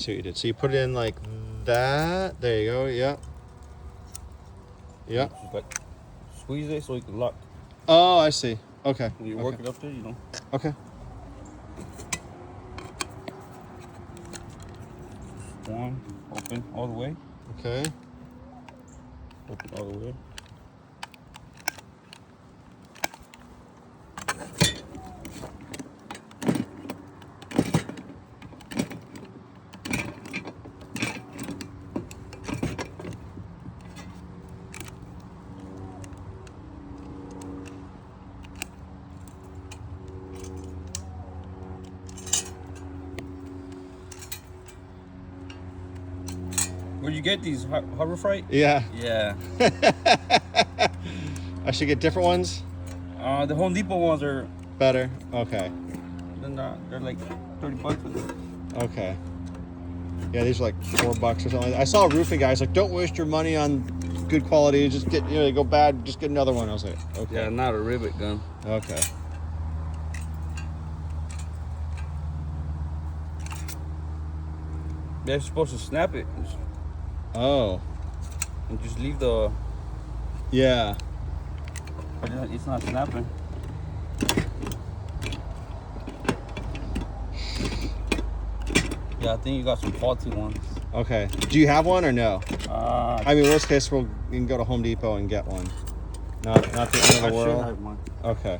See what you did. So you put it in like that. There you go. Yeah. Yeah. Just like squeeze it so you can lock. Oh, I see. Okay. When you okay. work it up there, you know. Okay. One, open all the way. Okay. Open all the way. Where'd you get these? Harbor Freight? Yeah. Yeah. I should get different ones. The Home Depot ones are Better. Okay. they're like $30. Okay. Yeah, these are like $4 or something. I saw a roofing guy. He's like, "Don't waste your money on good quality. Just get, they go bad. Just get another one." I was like, "Okay." Yeah, not a rivet gun. Okay. They're supposed to snap it Oh. and just leave the. Yeah. It's not snapping. Yeah, I think you got some faulty ones. Okay. Do you have one or no? I I mean, worst case, we can go to Home Depot and get one. Not the end of the world. should have one. Okay.